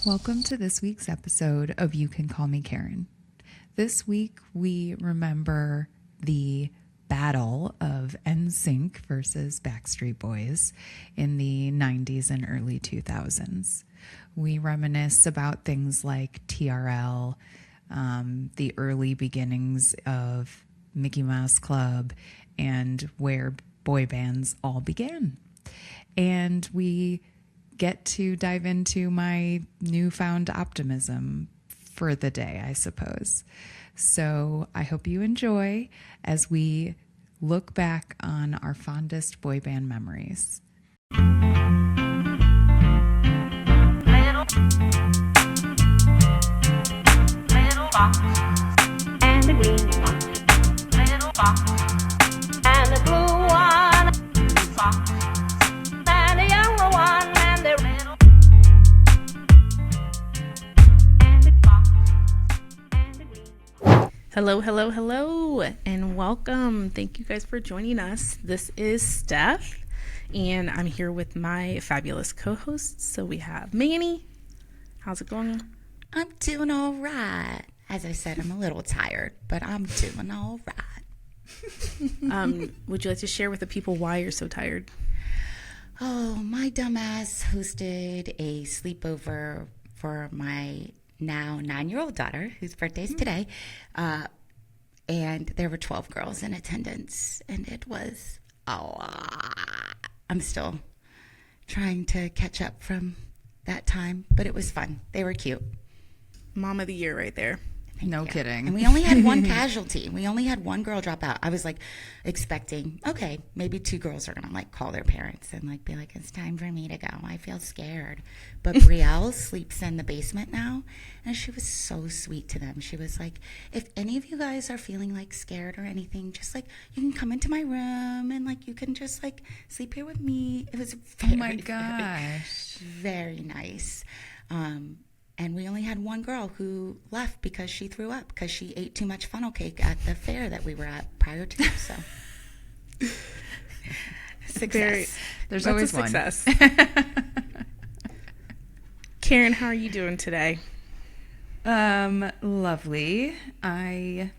Welcome to this week's episode of You Can Call Me Karen. This week we remember the battle of NSYNC versus Backstreet Boys in the 90s and early 2000s. We reminisce about things like TRL, the early beginnings of Mickey Mouse Club, and where boy bands all began. And we get to dive into my newfound optimism for the day, I suppose. So I hope you enjoy as we look back on our fondest boy band memories. Little box and the green one, little box and the blue one, box and the yellow one and the little and the box and the green. Hello, and welcome. Thank you guys for joining us. This is Steph, and I'm here with my fabulous co-hosts. So we have Manny. How's it going? I'm doing all right. As I said, I'm a little tired, but I'm doing all right. Would you like to share with the people why you're so tired? Oh, my dumbass hosted a sleepover for my now 9-year-old daughter, whose birthday is today. And there were 12 girls in attendance, and it was, I'm still trying to catch up from that time, but it was fun. They were cute. Mom of the year right there. No kidding. And we only had one casualty. We only had one girl drop out. I was like expecting, okay, maybe 2 girls are going to like call their parents and like be like, it's time for me to go. I feel scared. But Brielle sleeps in the basement now. And she was so sweet to them. She was like, if any of you guys are feeling like scared or anything, just like you can come into my room and like you can just like sleep here with me. It was very, Oh my gosh. very nice. And we only had one girl who left because she threw up because she ate too much funnel cake at the fair that we were at prior to. So, success. There's That's always a one. success. Karen, how are you doing today? Lovely. I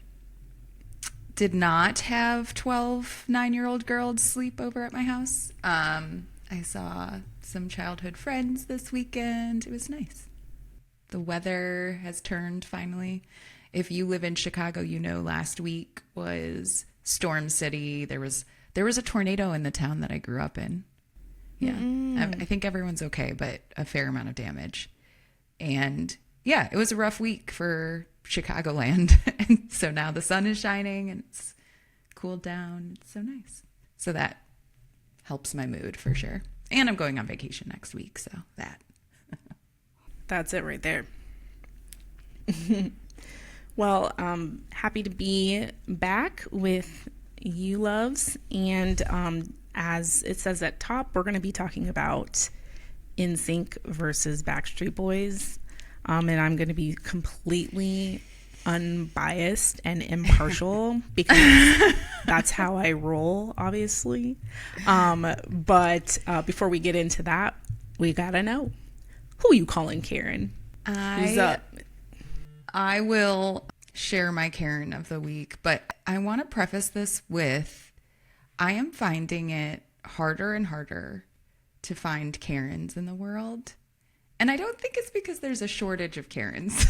did not have 12 9-year-old girls sleep over at my house. I saw some childhood friends this weekend. It was nice. The weather has turned finally. If you live in Chicago, you know last week was Storm City. There was a tornado in the town that I grew up in. Yeah. I think everyone's okay, but a fair amount of damage. And yeah, it was a rough week for Chicagoland. And so now the sun is shining and it's cooled down. It's so nice. So that helps my mood for sure. And I'm going on vacation next week, so that. That's it right there. Well, happy to be back with you loves. And as it says at top, we're going to be talking about NSYNC versus Backstreet Boys. And I'm going to be completely unbiased and impartial because that's how I roll, obviously. But before we get into that, we got to know. Who are you calling Karen? Who's up? I will share my Karen of the week, but I want to preface this with I am finding it harder and harder to find Karens in the world. And I don't think it's because there's a shortage of Karens,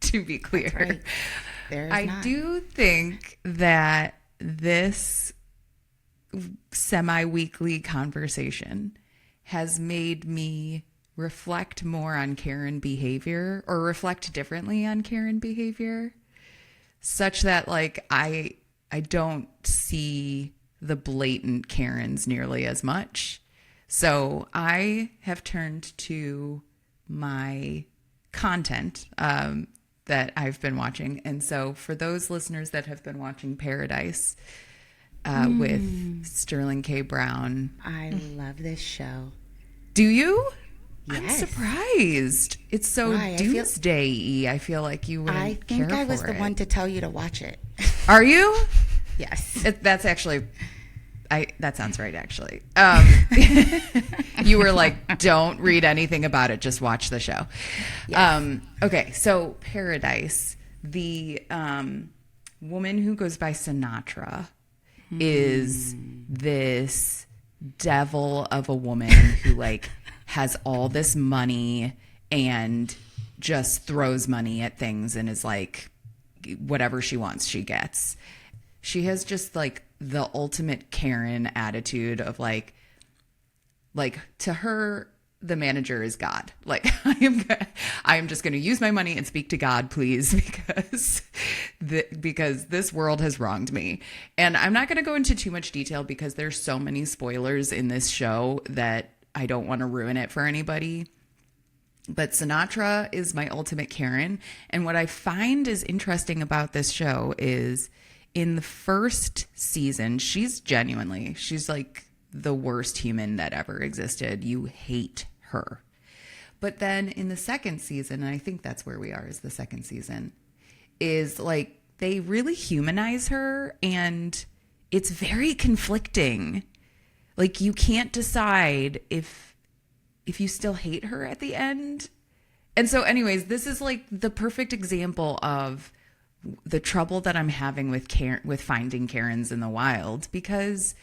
to be clear. Right. I do think that this semi-weekly conversation has made me reflect more on Karen behavior or reflect differently on Karen behavior such that like I don't see the blatant Karens nearly as much. So I have turned to my content that I've been watching. And so for those listeners that have been watching Paradise with Sterling K. Brown. I love this show. Do you? Yes. I'm surprised. It's so doomsday-y. I feel like you wouldn't I think I was the one to tell you to watch it. Are you? Yes. That's actually that sounds right, actually. You were like, don't read anything about it. Just watch the show. Yes. Okay. So Paradise, the woman who goes by Sinatra is this devil of a woman who like has all this money and just throws money at things and is like, whatever she wants, she gets. She has just like the ultimate Karen attitude of like to her, the manager is God. Like I am just going to use my money and speak to God, please, because this world has wronged me. And I'm not going to go into too much detail because there's so many spoilers in this show that I don't want to ruin it for anybody. But Sinatra is my ultimate Karen. And what I find is interesting about this show is in the first season, she's like the worst human that ever existed. You hate her. But then in the second season, and I think that's where we are, is the second season, is like they really humanize her and it's very conflicting. Like you can't decide if you still hate her at the end. And so anyways, this is like the perfect example of the trouble that I'm having with finding Karens in the wild, because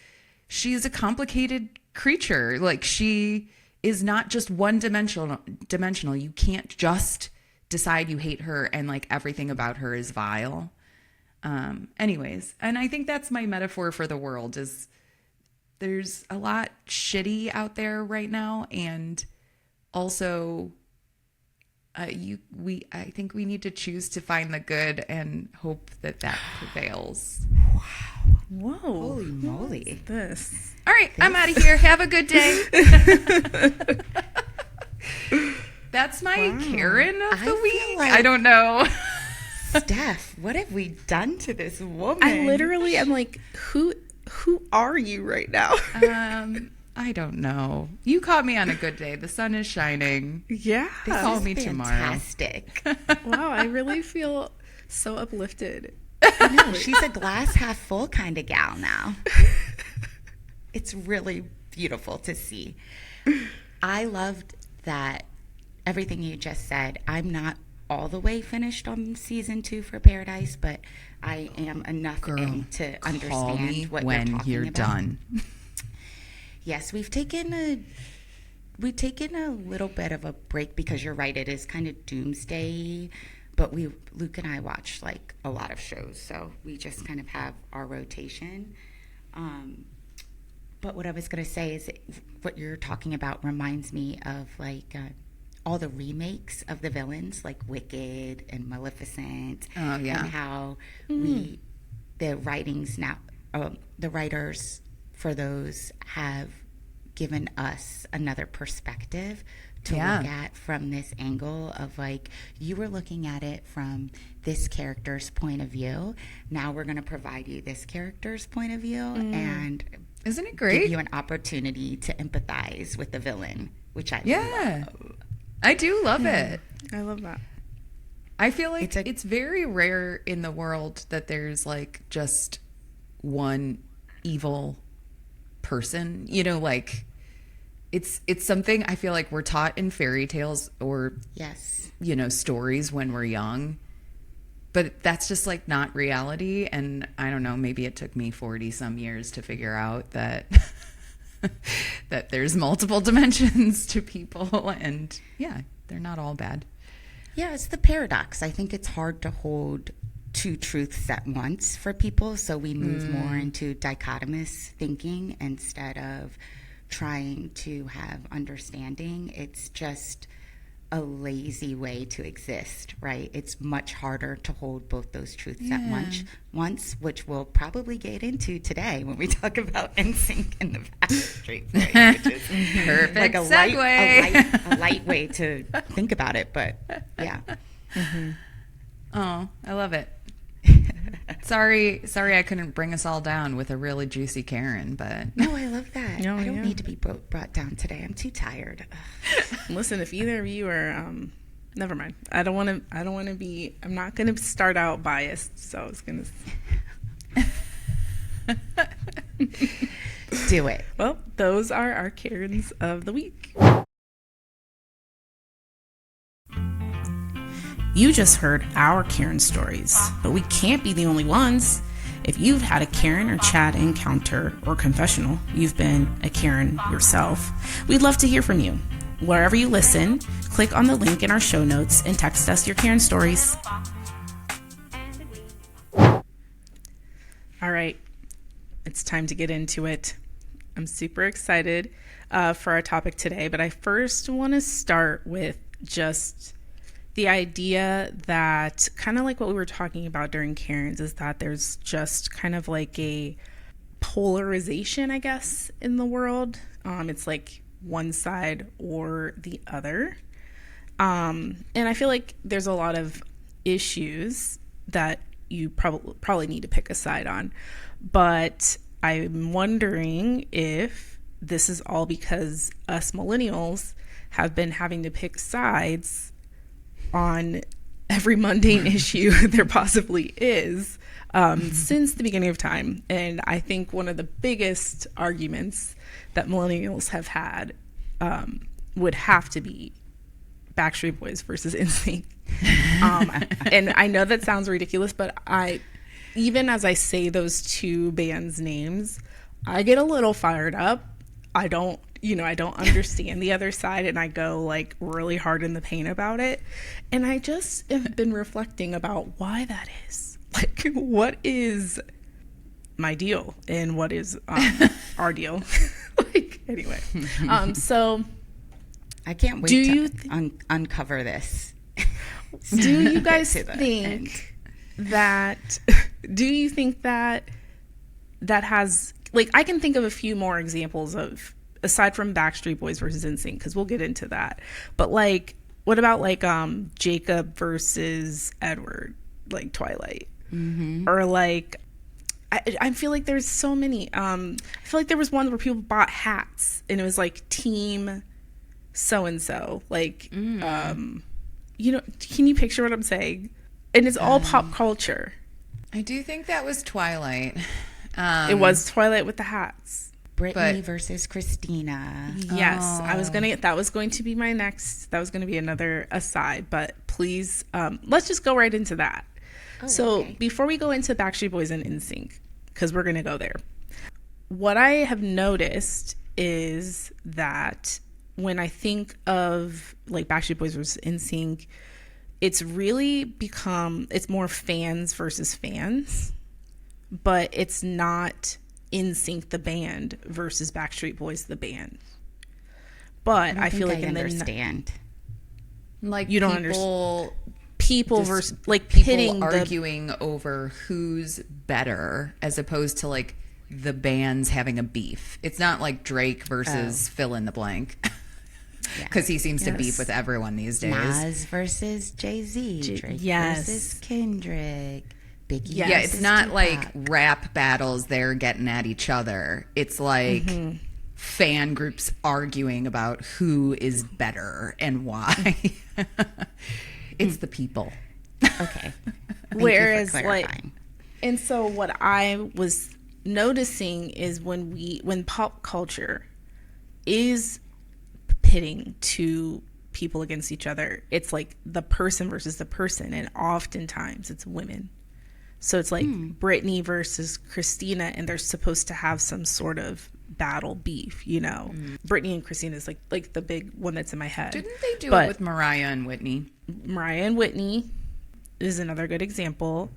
she's a complicated creature. Like she is not just one dimensional. You can't just decide you hate her and like everything about her is vile. Anyways, and I think that's my metaphor for the world is there's a lot shitty out there right now. And also I think we need to choose to find the good and hope that prevails. Whoa. Holy moly. What's this? All right, I'm out of here. Have a good day. That's my Karen of the week. Like, I don't know. Steph, what have we done to this woman? I literally am like, who are you right now? I don't know. You caught me on a good day. The sun is shining. Yeah. Call me tomorrow. Fantastic. Wow, I really feel so uplifted. I know, she's a glass half full kind of gal now. It's really beautiful to see. I loved that everything you just said. I'm not all the way finished on season 2 for Paradise, but I am enough in to Call me understand what when you're talking you're about. done. Yes, we've taken a little bit of a break because you're right, it is kind of doomsday. But Luke and I watch like a lot of shows, so we just kind of have our rotation. But what I was going to say is what you're talking about reminds me of like all the remakes of the villains, like Wicked and Maleficent. Oh yeah, and how the writers for those have given us another perspective to look at from this angle of like, you were looking at it from this character's point of view. Now we're going to provide you this character's point of view and isn't it great? Give you an opportunity to empathize with the villain, which I love. I do love it. I love that. I feel like it's very rare in the world that there's like just one evil person, you know, like it's something I feel like we're taught in fairy tales or you know, stories when we're young, but that's just like not reality. And I don't know, maybe it took me 40 some years to figure out that that there's multiple dimensions to people, and they're not all bad. It's the paradox. I think it's hard to hold two truths at once for people, so we move more into dichotomous thinking instead of trying to have understanding. It's just a lazy way to exist, right? It's much harder to hold both those truths at once, which we'll probably get into today when we talk about NSYNC and the Backstreet Boys, which is perfect like a light way to think about it, but yeah. Oh, I love it. Sorry I couldn't bring us all down with a really juicy Karen, but no, I love that. No, I don't need to be brought down today. I'm too tired. Listen, if either of you are never mind. I don't want to be, I'm not going to start out biased, so I was going to Do it. Well, those are our Karens of the week. You just heard our Karen stories, but we can't be the only ones. If you've had a Karen or Chad encounter or confessional, you've been a Karen yourself, we'd love to hear from you. Wherever you listen, click on the link in our show notes and text us your Karen stories. All right, it's time to get into it. I'm super excited for our topic today, but I first want to start with just the idea that, kind of like what we were talking about during Karen's, is that there's just kind of like a polarization, I guess, in the world. It's like one side or the other. And I feel like there's a lot of issues that you probably need to pick a side on. But I'm wondering if this is all because us millennials have been having to pick sides on every mundane issue there possibly is since the beginning of time. And I think one of the biggest arguments that millennials have had would have to be Backstreet Boys versus NSYNC. And I know that sounds ridiculous, but even as I say those two bands' names, I get a little fired up. I don't understand the other side, and I go like really hard in the paint about it. And I just have been reflecting about why that is. Like, what is my deal and what is our deal? Like, anyway. So I can't wait to uncover this. Do you guys think that? Do you think that has, like, I can think of a few more examples of, aside from Backstreet Boys versus NSYNC, because we'll get into that. But like, what about like Jacob versus Edward, like Twilight, or like I feel like there's so many. I feel like there was one where people bought hats and it was like team so and so. Like, can you picture what I'm saying? And it's all pop culture. I do think that was Twilight. It was Twilight with the hats. Britney versus Christina. Yes, that was going to be my next. That was going to be another aside, but please, let's just go right into that. Before we go into Backstreet Boys and NSYNC, because we're going to go there, what I have noticed is that when I think of like Backstreet Boys versus NSYNC, it's really become, it's more fans versus fans, but it's not NSYNC the band versus Backstreet Boys the band. But I feel like I understand. Like, you don't understand. People versus, like, people pitting arguing over who's better, as opposed to like the bands having a beef. It's not like Drake versus fill in the blank, because he seems to beef with everyone these days. Nas versus Jay-Z. Drake versus Kendrick. Biggie. Yeah, it's not like rap battles they're getting at each other. It's like fan groups arguing about who is better and why. It's the people. Okay. Whereas, like, and so what I was noticing is when pop culture is pitting two people against each other, it's like the person versus the person, and oftentimes it's women. So it's like Britney versus Christina, and they're supposed to have some sort of battle beef, you know. Britney and Christina is like the big one that's in my head. Didn't they do it with Mariah and Whitney? Mariah and Whitney is another good example.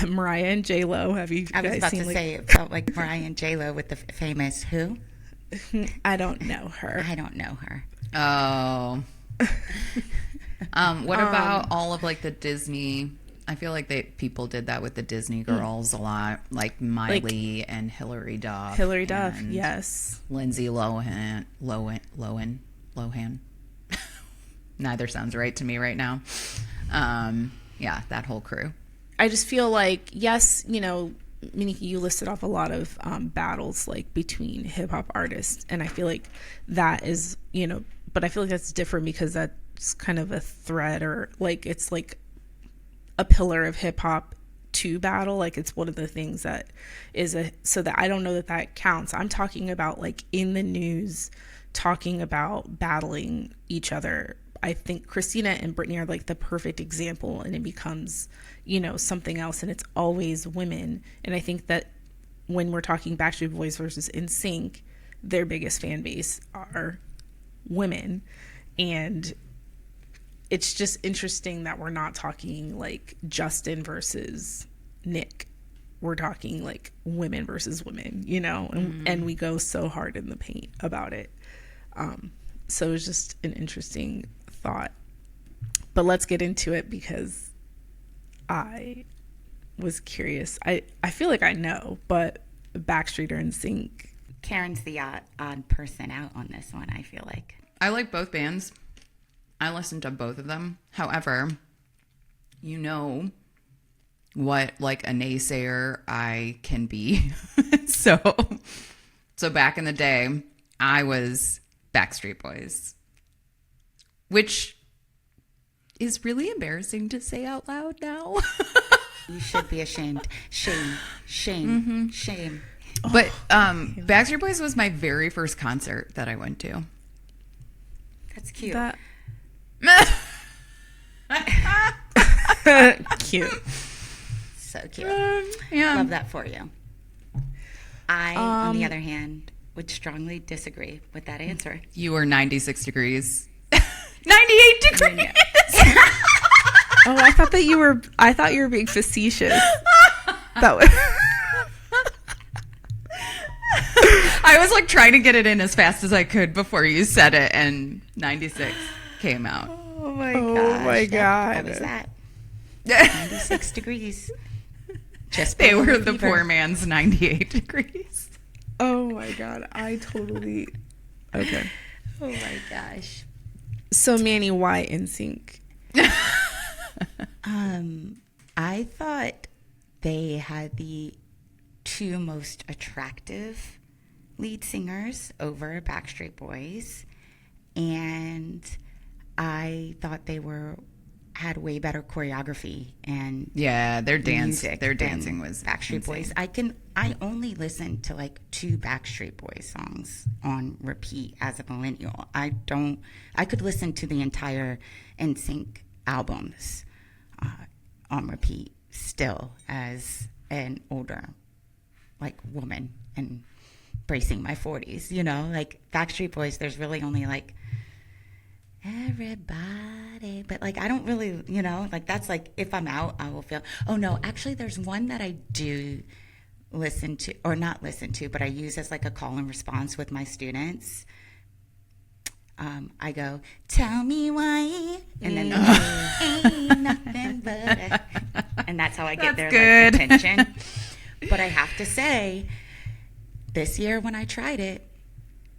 Mariah and J-Lo. Have you? I was about to say it felt like Mariah and J-Lo with the famous who? I don't know her. I don't know her. Oh. What about all of like the Disney? I feel like people did that with the Disney girls a lot, like Miley and Hilary Duff. Hilary Duff, yes. Lindsay Lohan. Neither sounds right to me right now. Yeah, that whole crew. I just feel like, yes, you know, Minnie, you listed off a lot of battles like between hip hop artists, and I feel like that is, you know, but I feel like that's different because that's kind of a thread, or like it's like a pillar of hip hop to battle. Like, it's one of the things that is so that I don't know that counts. I'm talking about like in the news, talking about battling each other. I think Christina and Britney are like the perfect example, and it becomes, you know, something else, and it's always women. And I think that when we're talking Backstreet Boys versus NSYNC, their biggest fan base are women. And it's just interesting that we're not talking like Justin versus Nick. We're talking like women versus women, you know, and we go so hard in the paint about it. So it was just an interesting thought. But let's get into it, because I was curious. I feel like I know, but Backstreet or NSYNC? Karen's the odd person out on this one, I feel like. I like both bands. I listen to both of them. However, you know what, like, a naysayer I can be. So back in the day, I was Backstreet Boys, which is really embarrassing to say out loud now. You should be ashamed. Shame. Shame. But Backstreet Boys was my very first concert that I went to. That's cute. Cute. So cute. Yeah. Love that for you. I, on the other hand, would strongly disagree with that answer. You were 96 degrees. 98 degrees. Oh, I thought you were being facetious. That was I was like trying to get it in as fast as I could before you said it, and 96 came out. Oh my god. What was that? 96 degrees. Just They below were the fever. poor man's 98 degrees. Oh my god. I totally. Okay. Oh my gosh. So Manny, why NSYNC? I thought they had the two most attractive lead singers over Backstreet Boys, and I thought they had way better choreography and Yeah, their music dancing than was Backstreet insane. Boys. I only listened to like 2 Backstreet Boys songs on repeat as a millennial. I could listen to the entire NSYNC albums on repeat still as an older like woman and bracing my 40s, you know, like Backstreet Boys, there's really only like everybody, but like I don't really, you know, like that's like if I'm out I will feel. Oh no, actually there's one that I do listen to, or not listen to, but I use as like a call and response with my students. I go, tell me why, and then ain't nothing but and that's how I get their like, attention. But I have to say, this year when I tried it,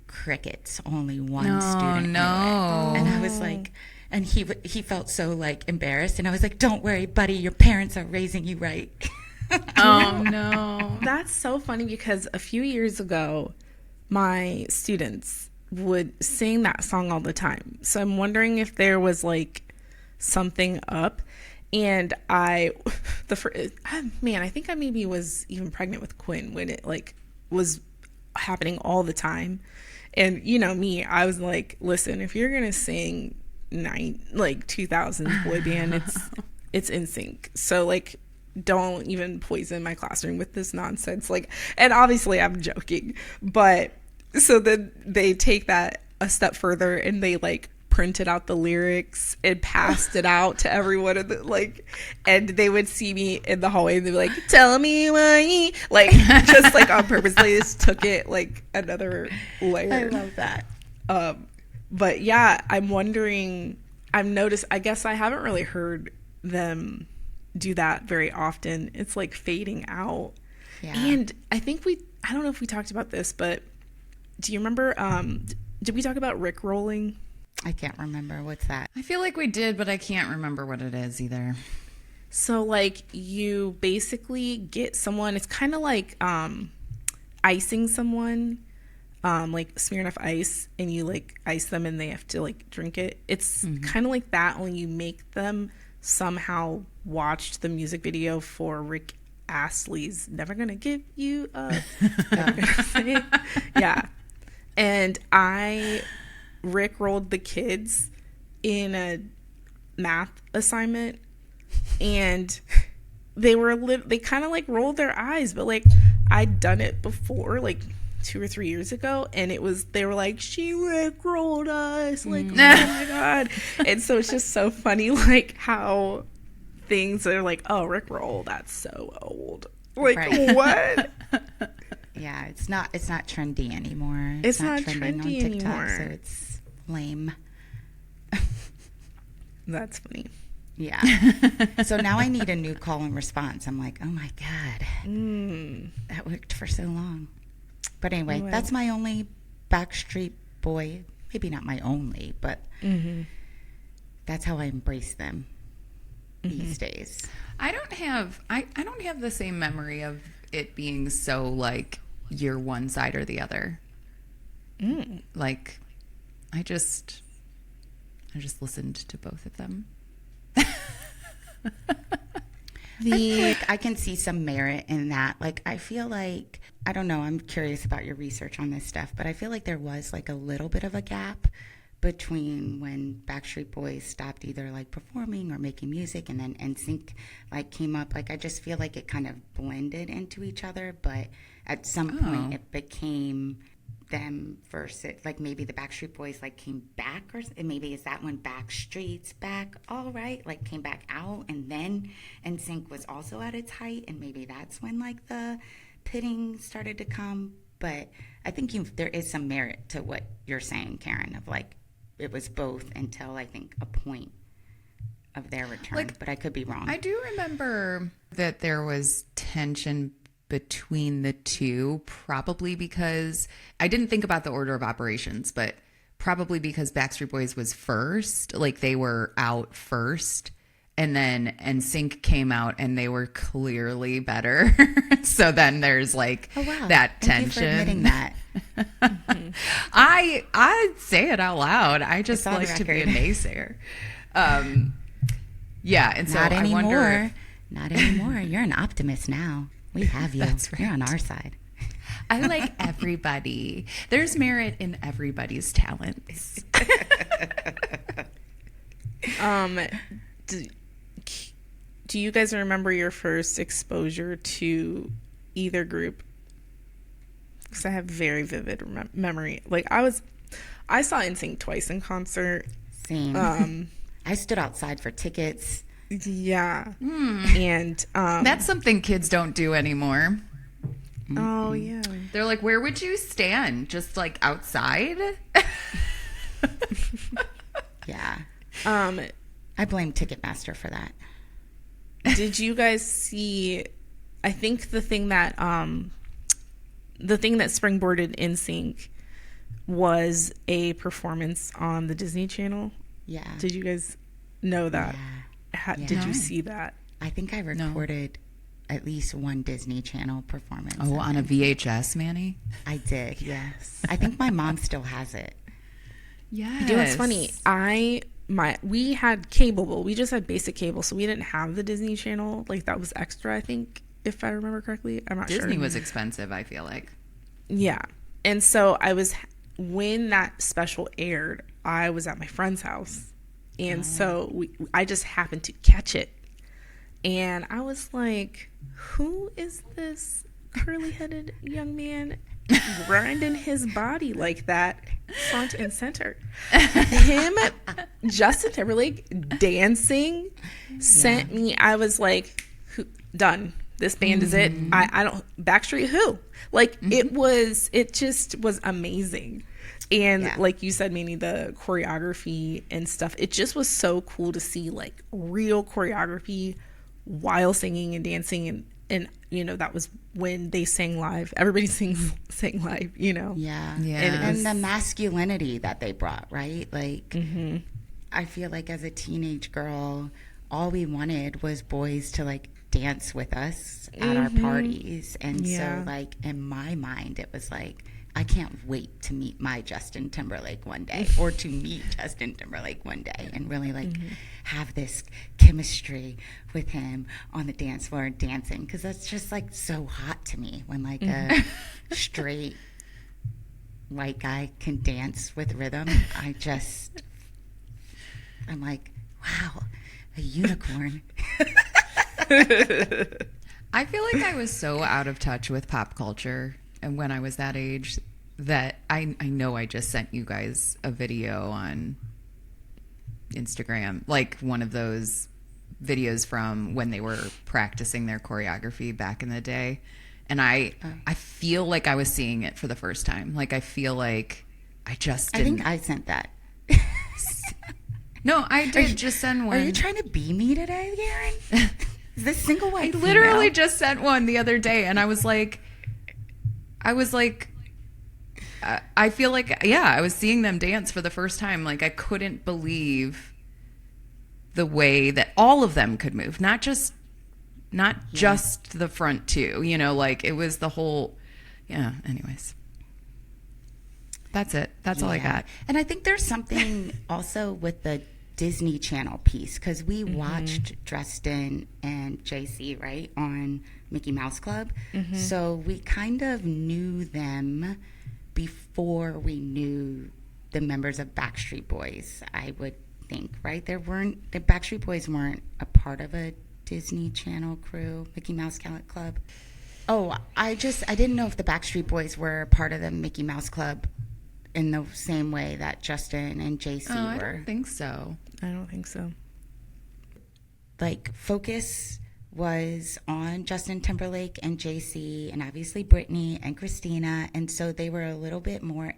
crickets. Only one student knew it. And I was like, and he felt so like embarrassed, and I was like, don't worry, buddy, your parents are raising you right. Oh no. That's so funny, because a few years ago, my students would sing that song all the time. So I'm wondering if there was like something up. And I think I maybe was even pregnant with Quinn when it like was happening all the time. And you know me, I was like, listen, if you're gonna sing 2000s boy band, it's NSYNC. So like, don't even poison my classroom with this nonsense. Like, and obviously I'm joking, but so then they take that a step further and they like printed out the lyrics and passed it out to everyone, and and they would see me in the hallway and they'd be like, tell me why, like just like on purpose. They just took it like another layer. I love that. But yeah, I'm wondering, I've noticed, I guess I haven't really heard them do that very often. It's like fading out. Yeah. And I think I don't know if we talked about this, but do you remember, did we talk about Rickrolling? I can't remember. What's that? I feel like we did, but I can't remember what it is either. So like you basically get someone, it's kind of like icing someone, like Smirnoff Ice, and you like ice them and they have to like drink it. It's kind of like that, only you make them somehow watched the music video for Rick Astley's Never Gonna Give You Up. Never Gonna Say It. Yeah. And I rickrolled the kids in a math assignment, and they kind of like rolled their eyes, but like I'd done it before, like 2 or 3 years ago, and they were like, she rickrolled us, like, oh my God. And so it's just so funny, like how things are like, oh, rickroll, that's so old, like, right. What? Yeah, it's not trendy anymore. It's not trending on TikTok anymore, so it's lame. That's funny. Yeah. So now I need a new call and response. I'm like, oh my God, that worked for so long. But anyway, that's my only Backstreet Boy. Maybe not my only, but that's how I embrace them these days. I don't have the same memory of it being so like you're one side or the other. Like I just listened to both of them. I feel like I can see some merit in that. Like, I feel like, I don't know, I'm curious about your research on this stuff, but I feel like there was like a little bit of a gap between when Backstreet Boys stopped either like performing or making music, and then NSYNC like came up. Like, I just feel like it kind of blended into each other, but at some point it became them versus, like, maybe the Backstreet Boys like came back, or maybe is that when Backstreet's back, all right, like came back out, and then NSYNC was also at its height, and maybe that's when like the pitting started to come. But I think there is some merit to what you're saying, Karen, of like it was both until I think a point of their return, like, but I could be wrong. I do remember that there was tension between the two, probably because I didn't think about the order of operations, but probably because Backstreet Boys was first, like they were out first, and then NSYNC came out and they were clearly better. So then there's like that tension. Thank you for admitting that. I say it out loud. I just like to be a naysayer. Yeah, and so I wonder. Not anymore. You're an optimist now. We have you. That's right. You're on our side. I like everybody. There's merit in everybody's talents. Do you guys remember your first exposure to either group? Because I have very vivid memory. Like I saw NSYNC twice in concert. Same. I stood outside for tickets. Yeah. And that's something kids don't do anymore. Oh yeah. They're like, where would you stand? Just like outside? Yeah. I blame Ticketmaster for that. Did you guys see, I think the thing that springboarded NSYNC was a performance on the Disney Channel. Yeah. Did you guys know that? Yeah. Did you see that? I think I recorded at least one Disney Channel performance. Oh, on a VHS, Manny? I did, yes. I think my mom still has it. Yes. You know what's funny? We had cable, but we just had basic cable, so we didn't have the Disney Channel. Like, that was extra, I think, if I remember correctly. I'm not sure. Disney was expensive, I feel like. Yeah. And so when that special aired, I was at my friend's house. And so I just happened to catch it. And I was like, who is this curly-headed young man grinding his body like that front and center? Him, Justin Timberlake, dancing sent me. I was like, done. This band is it. I don't, Backstreet who? Like, it just was amazing. And like you said, Manny, the choreography and stuff, it just was so cool to see like real choreography while singing and dancing. And you know, that was when they sang live. Everybody sang live, you know? Yeah. Yeah. And the masculinity that they brought, right? Like, I feel like as a teenage girl, all we wanted was boys to like dance with us at our parties. And so like in my mind, it was like, I can't wait to meet my Justin Timberlake one day, or to meet Justin Timberlake one day, and really like have this chemistry with him on the dance floor dancing, because that's just like so hot to me when like a straight white guy can dance with rhythm. I'm like, wow, a unicorn. I feel like I was so out of touch with pop culture, and when I was that age, that I know I just sent you guys a video on Instagram, like one of those videos from when they were practicing their choreography back in the day, and I feel like I was seeing it for the first time. Like I feel like I just didn't. I think I sent that. No, I did just send one. Are you trying to be me today, Karen? Is this single white? I literally female? just sent one the other day, and I was like, I feel like, yeah, I was seeing them dance for the first time. Like I couldn't believe the way that all of them could move, not just the front two, you know, like it was the whole, yeah. Anyways, that's it. That's all I got. And I think there's something also with the Disney Channel piece, because we watched Justin and JC, right, on Mickey Mouse Club. So we kind of knew them before we knew the members of Backstreet Boys, I would think, right? The Backstreet Boys weren't a part of a Disney Channel crew, Mickey Mouse Club. Oh, I didn't know if the Backstreet Boys were part of the Mickey Mouse Club in the same way that Justin and JC were. I don't think so. I don't think so. Like, focus was on Justin Timberlake and JC, and obviously Britney and Christina, and so they were a little bit more,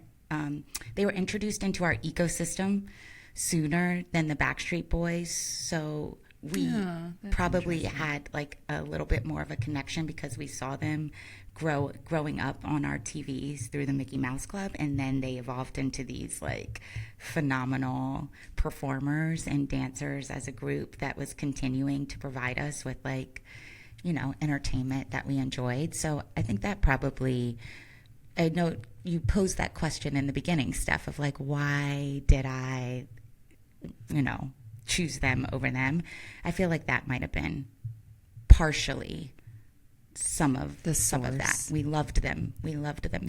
they were introduced into our ecosystem sooner than the Backstreet Boys, so we probably had like a little bit more of a connection because we saw them growing up on our TVs through the Mickey Mouse Club, and then they evolved into these like phenomenal performers and dancers as a group that was continuing to provide us with like, you know, entertainment that we enjoyed. So I think that probably, I know you posed that question in the beginning, Steph, of like, why did I, you know, choose them over them? I feel like that might have been partially some of that. We loved them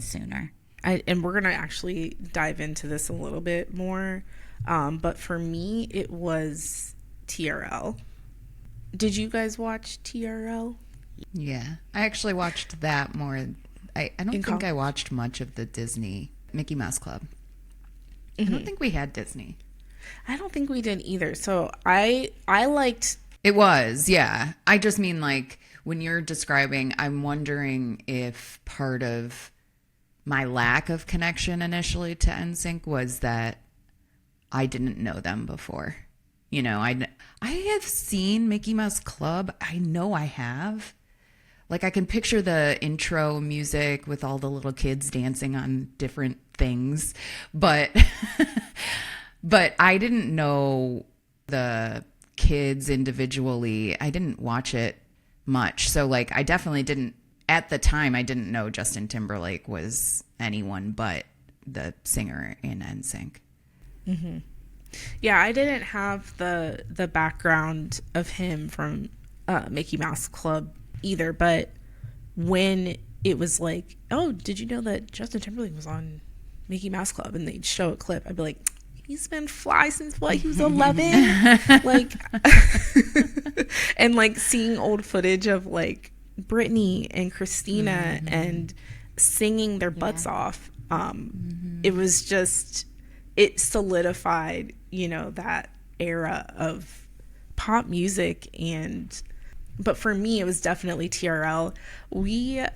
sooner. And we're gonna actually dive into this a little bit more, but for me it was TRL. Did you guys watch TRL? Yeah, I actually watched that more. I don't think I watched much of the Disney Mickey Mouse Club. I don't think we had Disney. I don't think we did either. So I liked it. Was, yeah. I just mean like when you're describing, I'm wondering if part of my lack of connection initially to NSYNC was that I didn't know them before. You know, I have seen Mickey Mouse Club. I know I have. Like I can picture the intro music with all the little kids dancing on different things, but but I didn't know the kids individually. I didn't watch it much. So like I definitely didn't, at the time I didn't know Justin Timberlake was anyone but the singer in NSYNC. Yeah, I didn't have the background of him from Mickey Mouse Club either, but when it was like, oh, did you know that Justin Timberlake was on Mickey Mouse Club, and they'd show a clip, I'd be like, he's been fly since what, he was 11? Like and like seeing old footage of like Britney and Christina and singing their butts off, it was just, it solidified, you know, that era of pop music. And but for me it was definitely TRL. We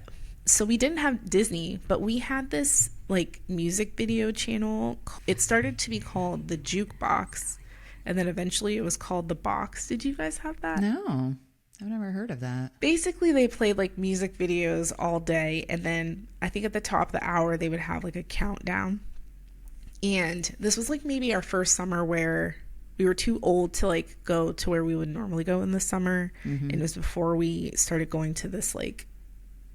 didn't have Disney, but we had this like music video channel. It started to be called the Jukebox, and then eventually it was called the Box. Did you guys have that? No, I've never heard of that. Basically they played like music videos all day, and then I think at the top of the hour they would have like a countdown. And this was like maybe our first summer where we were too old to like go to where we would normally go in the summer. And it was before we started going to this like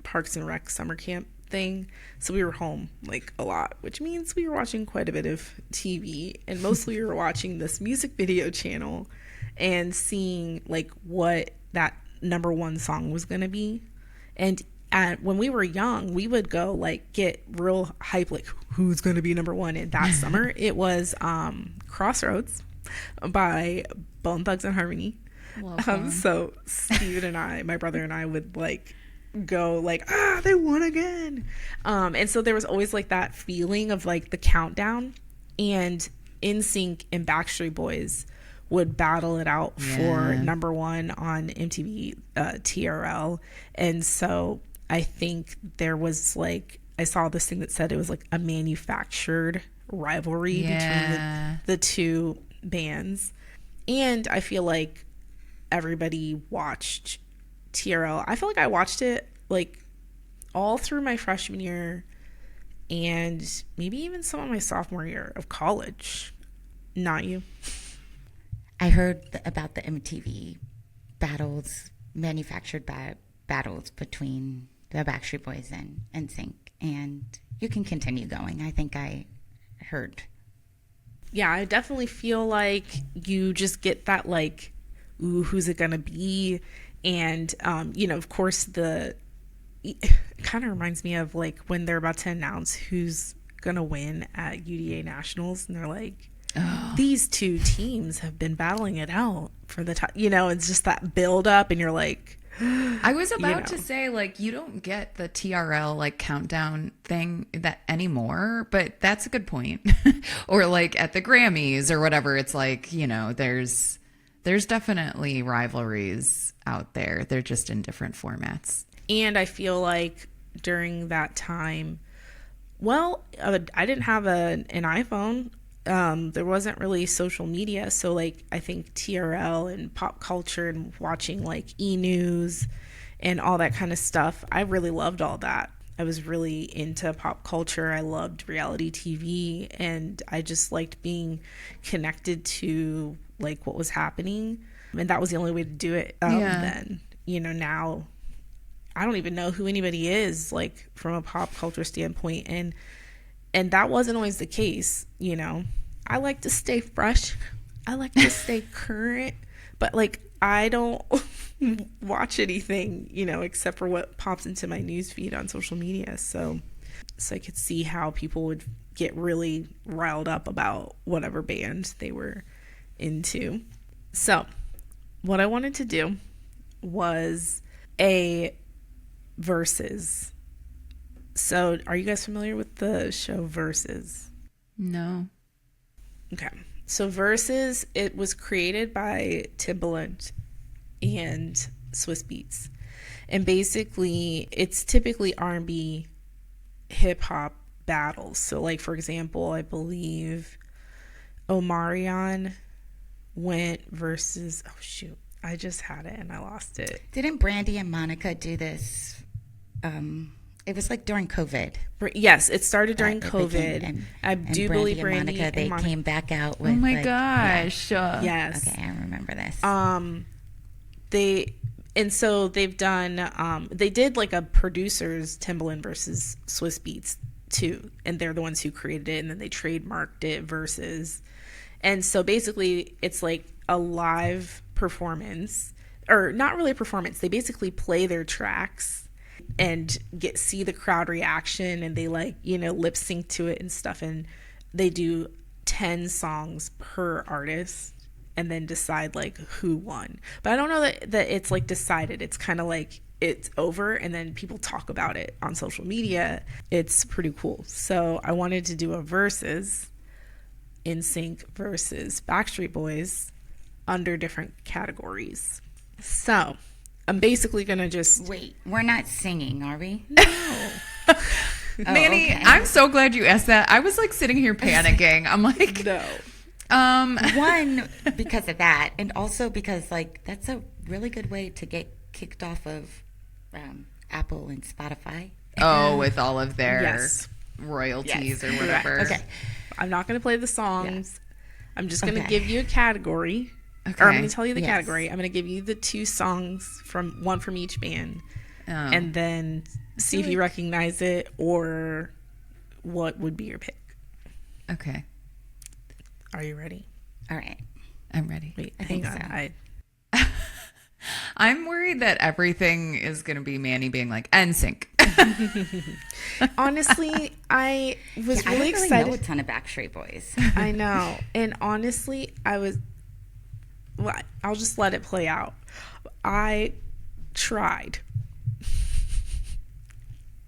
Parks and Rec summer camp thing. So we were home like a lot, which means we were watching quite a bit of TV, and mostly we were watching this music video channel and seeing like what that number one song was going to be. And when we were young, we would go like get real hype, like who's going to be number one. And that summer it was Crossroads by Bone Thugs and Harmony. So Steven and I, my brother and I, would like go like, they won again. And so there was always like that feeling of like the countdown, and NSYNC and Backstreet Boys would battle it out for number one on MTV TRL. And so I think there was like, I saw this thing that said it was like a manufactured rivalry between the two bands. And I feel like everybody watched TRL. I feel like I watched it like all through my freshman year and maybe even some of my sophomore year of college. Not you. I heard about the MTV battles, manufactured battles between the Backstreet Boys and NSYNC, and you can continue going. I think I heard. Yeah, I definitely feel like you just get that like, ooh, who's it gonna be? And of course it kind of reminds me of like when they're about to announce who's gonna win at UDA Nationals, and they're like, these two teams have been battling it out for the time. It's just that build up, and you're like, I was about to say, like, you don't get the TRL like countdown thing that anymore, but that's a good point. Or like at the Grammys or whatever, it's like, there's definitely rivalries out there. They're just in different formats. And I feel like during that time, I didn't have an iPhone. There wasn't really social media, so like I think TRL and pop culture and watching like E-News and all that kind of stuff, I really loved all that. I was really into pop culture. I loved reality TV, and I just liked being connected to like what was happening, and that was the only way to do it then. Now I don't even know who anybody is like from a pop culture standpoint, and that wasn't always the case. I like to stay fresh. I like to stay current, but like I don't watch anything, except for what pops into my news feed on social media. So I could see how people would get really riled up about whatever band they were into. So what I wanted to do was a versus. So are you guys familiar with the show Versus? No. Okay. So Versus, it was created by Timbaland and Swiss Beats. And basically, it's typically R&B hip hop battles. So like, for example, I believe Omarion went versus, I just had it and I lost it. Didn't Brandy and Monica do this? It was like during COVID. Yes, it started during COVID. I do believe Brandy and Monica, they came back out with. Oh my gosh! Yeah. Yes. Okay, I remember this. They've done. They did like a producers Timbaland versus Swiss Beats too, and they're the ones who created it, and then they trademarked it Versus. And so basically, it's like a live performance, or not really a performance. They basically play their tracks and see the crowd reaction, and they like lip sync to it and stuff, and they do 10 songs per artist and then decide like who won. But I don't know that it's like decided. It's kind of like it's over and then people talk about it on social media. It's pretty cool. So I wanted to do a versus NSYNC versus Backstreet Boys under different categories. So I'm basically gonna just wait. We're not singing, are we? No. Manny, okay. I'm so glad you asked that. I was like sitting here panicking. I'm like, no. One, because of that, and also because like that's a really good way to get kicked off of Apple and Spotify. Oh, with all of their royalties or whatever. Okay. I'm not gonna play the songs. I'm just gonna give you a category. Okay. Or I'm going to tell you the category. I'm going to give you the 2 songs one from each band. and then see if you recognize it, or what would be your pick. Okay. Are you ready? All right. I'm ready. Wait, I hang think on. so. I'm worried that everything is going to be Manny being like, NSYNC. Honestly, I was I really don't really excited. know a ton of Backstreet Boys. I know. And honestly, well, I'll just let it play out. I tried.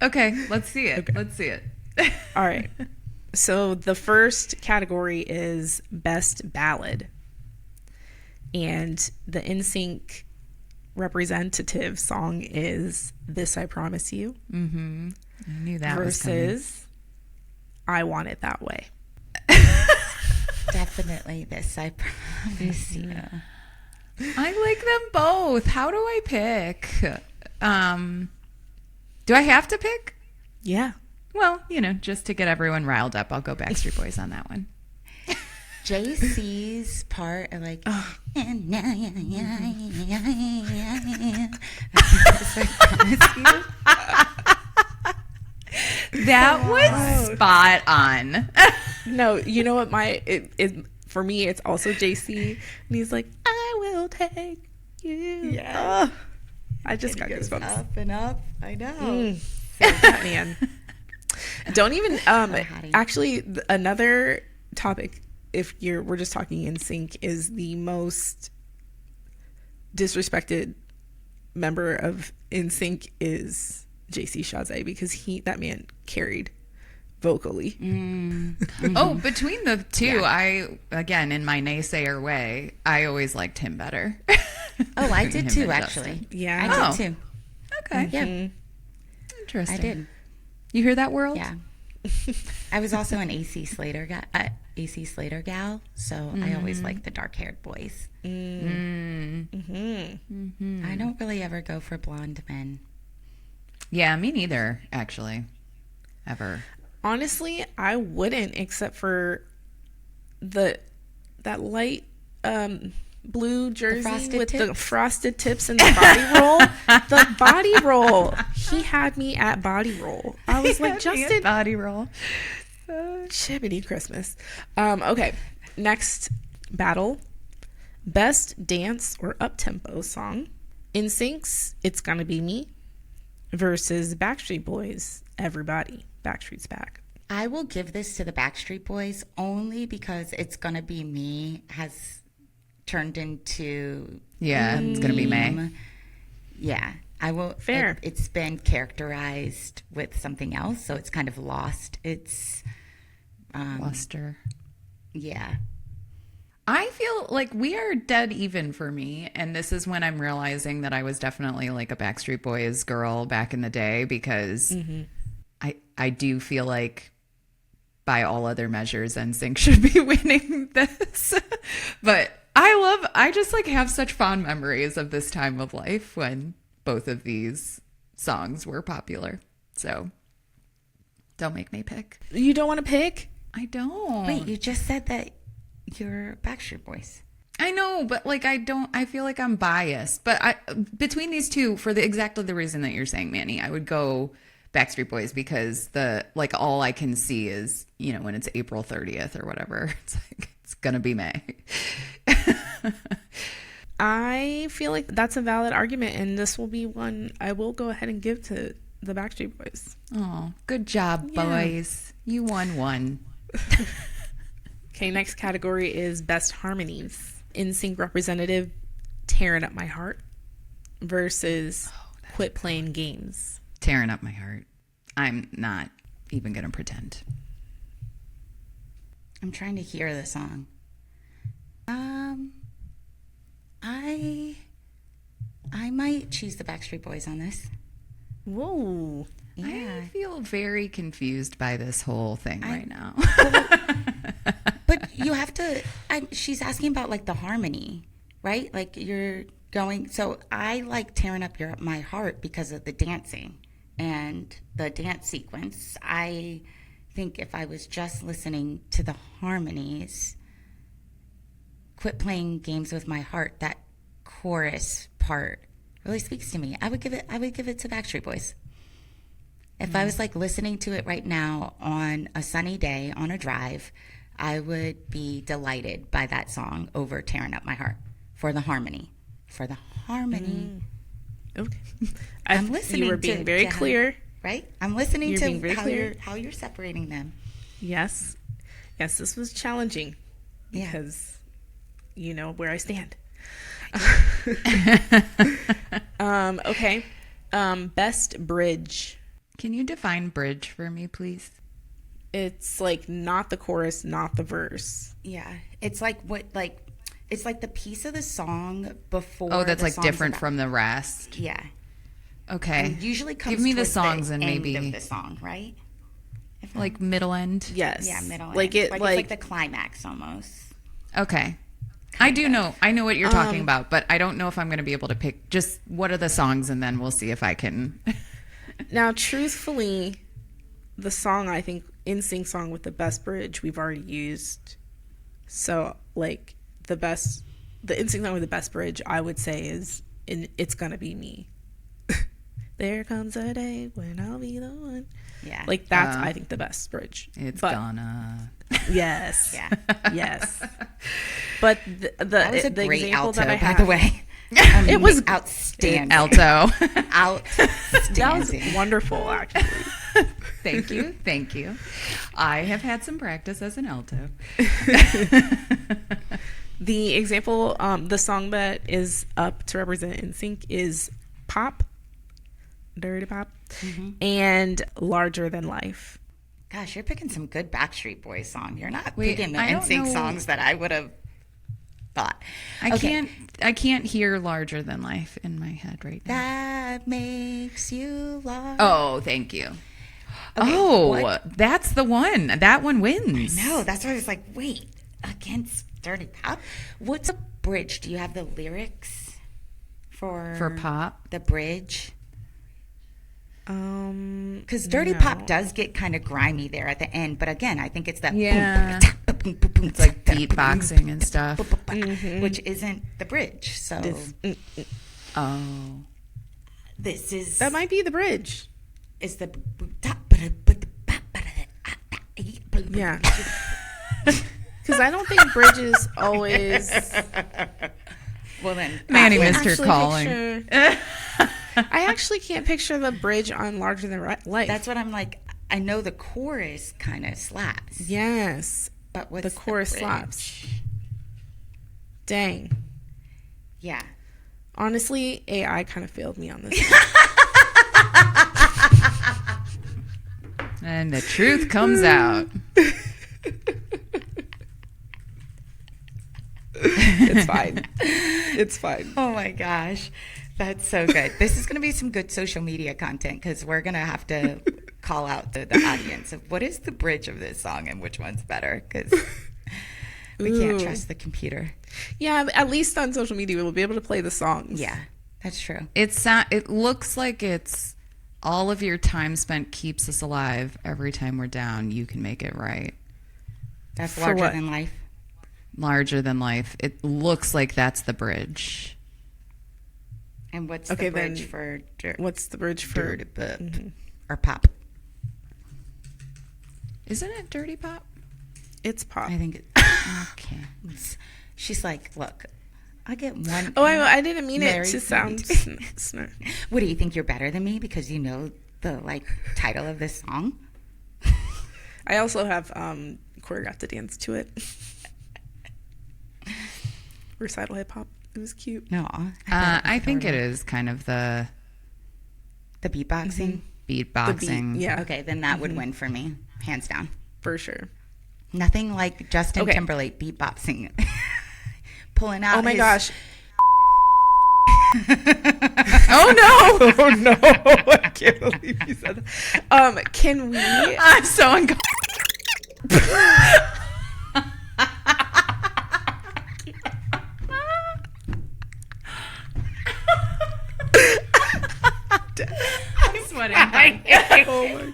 Okay, let's see it. Okay. Let's see it. All right. So the first category is Best Ballad. And the NSYNC representative song is This I Promise You. Mm-hmm. I knew that was coming. Versus I Want It That Way. Definitely this, I promise you. I like them both. How do I pick? Do I have to pick? Yeah. Well, just to get everyone riled up, I'll go Backstreet Boys on that one. JC's part of like, That was spot on. No, you know what? For me, it's also JC, and he's like, "I will take you." Yeah. I just got goes goosebumps. up and up. I know. That man. Don't even. Hattie. Actually, another topic. If we're just talking NSYNC, is the most disrespected member of NSYNC is JC Chasez, because that man carried vocally. Oh, between the two, I, again, in my naysayer way, I always liked him better. Oh, I Between did him too, and actually. Justin. Yeah. I Oh. did too. Okay. Yeah, Interesting. I did. You hear that, world? Yeah. I was also an AC Slater gal, so I always liked the dark-haired boys. I don't really ever go for blonde men. Yeah, me neither, actually. Ever. Honestly, I wouldn't, except for that light blue jersey frosted with the tips? frosted tips and the body roll. The body roll. He had me at body roll. I was like, Justin, Body roll. Chibbity Christmas. Okay, next battle. Best dance or up-tempo song. NSYNC's It's Gonna Be Me versus Backstreet Boys' Everybody. Backstreet's Back. I will give this to the Backstreet Boys only because It's Gonna Be Me has turned into Yeah, it's going to be May. Yeah, I will. Fair. It's been characterized with something else, so it's kind of lost. It's Luster. yeah. I feel like we are dead even for me. And this is when I'm realizing that I was definitely like a Backstreet Boys girl back in the day, because I do feel like by all other measures, NSYNC should be winning this. But I just like have such fond memories of this time of life when both of these songs were popular. So don't make me pick. You don't want to pick? I don't. Wait, you just said that you're Backstreet Boys. I know, but like I feel like I'm biased. But between these two, for exactly the reason that you're saying, Manny, I would go Backstreet Boys, because all I can see is, when it's April 30th or whatever, it's like it's gonna be May. I feel like that's a valid argument, and this will be one I will go ahead and give to the Backstreet Boys. Oh, good job, Yeah. boys. You won one. Okay, next category is Best Harmonies. NSYNC representative, Tearing Up My Heart versus Quit Playing Games. Tearing Up My Heart. I'm not even gonna pretend. I'm trying to hear the song. I might choose the Backstreet Boys on this. Whoa. Yeah. I feel very confused by this whole thing right now. But you have to, she's asking about like the harmony, right? Like you're going, so I like Tearing Up My Heart because of the dancing and the dance sequence. I think if I was just listening to the harmonies, Quit Playing Games with My Heart, that chorus part really speaks to me. I would give it to Backstreet Boys. If I was like listening to it right now on a sunny day on a drive, I would be delighted by that song over Tearing Up My Heart for the harmony. Okay. I'm listening. You were being very clear. Right? I'm listening You're being to very how you're separating them. Yes. Yes, this was challenging Yeah. because you know where I stand. Okay. Best bridge. Can you define bridge for me, please? It's like not the chorus, not the verse. Yeah. It's like it's like the piece of the song before. Oh, that's the like song's different about. from the rest. Yeah. Okay. And usually comes Give me the towards songs and end maybe of the song, right? like middle end. Yes. Yeah, middle. Like end. it It's like the climax almost. Okay. I know what you're talking about, but I don't know if I'm going to be able to pick just what are the songs, and then we'll see if I can. Now, truthfully, the song, I think, NSYNC song with the best bridge we've already used. So, like, the NSYNC song with the best bridge, I would say is It's Gonna Be Me. There comes a day when I'll be the one. Yeah. Like, that's, I think, the best bridge. It's But- gonna. Yes. Yeah. Yes. But That was a the great example alto, that I by have, the way. It was outstanding. Alto. Outstanding. that was wonderful, actually. Thank you. I have had some practice as an alto. The example, the song that is up to represent NSYNC is Pop, Dirty Pop, and Larger Than Life. Gosh, you're picking some good Backstreet Boys song. You're not Wait, picking the I don't NSYNC know. songs that I would have thought. I Okay. can't hear Larger Than Life in my head right now. That makes you large. Oh, thank you. Okay, what? That's the one. That one wins. No, that's why I was like, wait, against Dirty Pop? What's a bridge? Do you have the lyrics for Pop? the bridge? Because Dirty No. Pop does get kind of grimy there at the end, but again, I think it's that Yeah. it's like beatboxing and stuff. which isn't the bridge. So Oh. this is That might be the bridge. is the Yeah. Because I don't think bridges always. well then Manny that missed her actually calling. I actually can't picture the bridge on Larger Than Life. that's what I'm like. I know the chorus kind of slaps. Yes. But what's The chorus bridge? slaps. Dang. Yeah. Honestly, AI kind of failed me on this. And the truth comes out. It's fine. It's fine. Oh my gosh. That's so good. This is going to be some good social media content because we're going to have to call out the audience of what is the bridge of this song and which one's better because we can't Ooh. trust the computer. Yeah, at least on social media, we'll be able to play the songs. Yeah, that's true. It looks like it's all of your time spent keeps us alive. Every time we're down, you can make it right. That's For larger what? than life. Larger Than Life. It looks like that's the bridge. And what's Okay, the bridge then for What's the bridge for? dirty pop or pop? Isn't it Dirty Pop? It's Pop. I think it, Okay. she's like, look, I get one. Oh, I didn't mean it Married to sound snark. What do you think? You're better than me because you know the like title of this song? I also have choreographed the dance to it. Recital hip hop. It was cute. No, I think it is kind of the the beatboxing. beatboxing. Yeah, Okay, then that would win for me, hands down. for sure. Nothing like Justin Okay. Timberlake beatboxing, pulling out. Oh my his- gosh. Oh no! Oh no! I can't believe you said that. Can we? I'm so uncomfortable. I'm sweating. Oh my.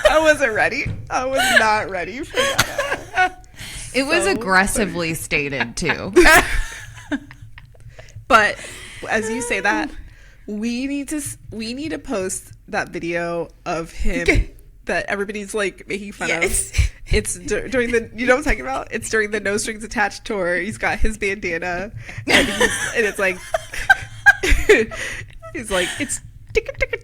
I wasn't ready. I was not ready for that. It was so aggressively stated too. But as you say that, we need to post that video of him that everybody's like making fun of. It's during the, you know what I'm talking about? It's during the No Strings Attached tour. He's got his bandana, and it's like, he's like, it's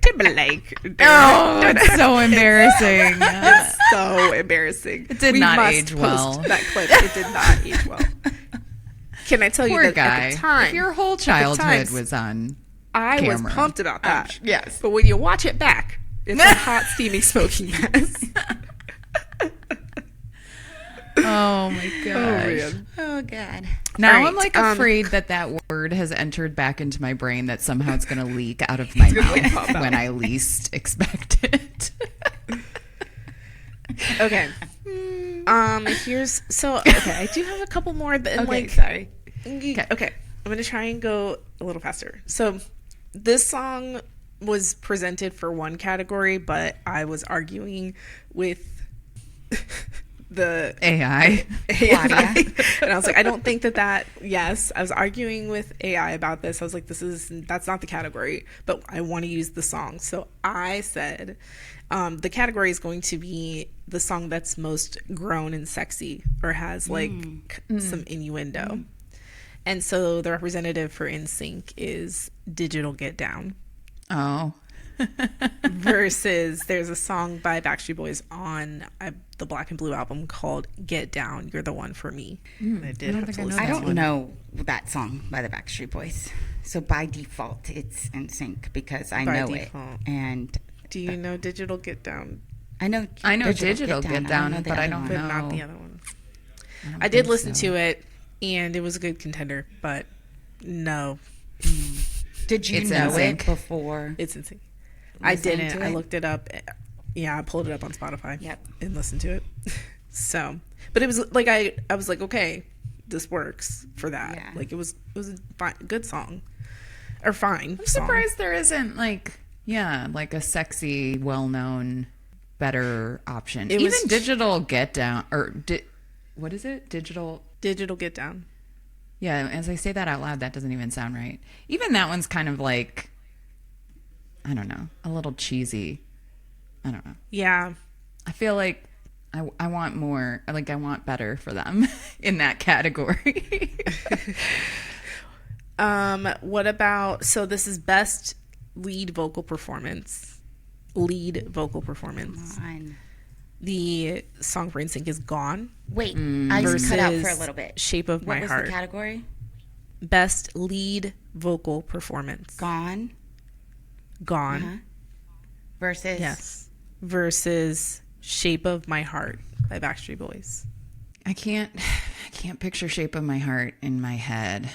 Timberlake. Oh, it's so embarrassing. It's so embarrassing. It did not age well. That clip. It did not age well. Can I tell you Poor that guy. at the time, If your whole childhood was on I was camera. pumped about that. Yes. But when you watch it back, it's a hot, steaming, smoking mess. Oh my gosh. man. Oh God. Now All right, I'm like afraid that word has entered back into my brain, that somehow it's going to leak out of my mouth when I least expect it. Okay. I do have a couple more, but Sorry. Okay. I'm going to try and go a little faster. So this song was presented for one category, but I was arguing with the AI. And I was like, I don't think that yes, I was arguing with AI about this. I was like, that's not the category, but I want to use the song. So I said, the category is going to be the song that's most grown and sexy, or has like some innuendo. And so the representative for NSYNC is Digital Get Down. Oh. Versus there's a song by Backstreet Boys on the Black and Blue album called Get Down, You're the One for Me. I don't know that song by the Backstreet Boys. So by default, it's NSYNC because I know it. And do you know Digital Get Down? I know Digital Get Down, but I don't know. But not the other one. I did listen to it, and it was a good contender, but no. Did you know it before? It's NSYNC. I didn't. to I it? looked it up. Yeah, I pulled it up on Spotify. Yep. And listened to it. So, but it was like I was like, okay, this works for that. Yeah. Like it was a good song, or fine. I'm surprised there isn't like a sexy, well-known, better option. It Even was- Digital Get Down, or what is it? Digital Get Down. Yeah, as I say that out loud, that doesn't even sound right. Even that one's kind of like, I don't know, a little cheesy. I don't know. Yeah. I feel like I want more, like I want better for them in that category. What about, so this is best lead vocal performance. Fine. The song for NSYNC is Gone. Wait, I just cut out for a versus little bit. Shape of My What was Heart. the category? Best lead vocal performance. Gone. Versus. Yes. Versus Shape of My Heart by Backstreet Boys. I can't picture Shape of My Heart in my head,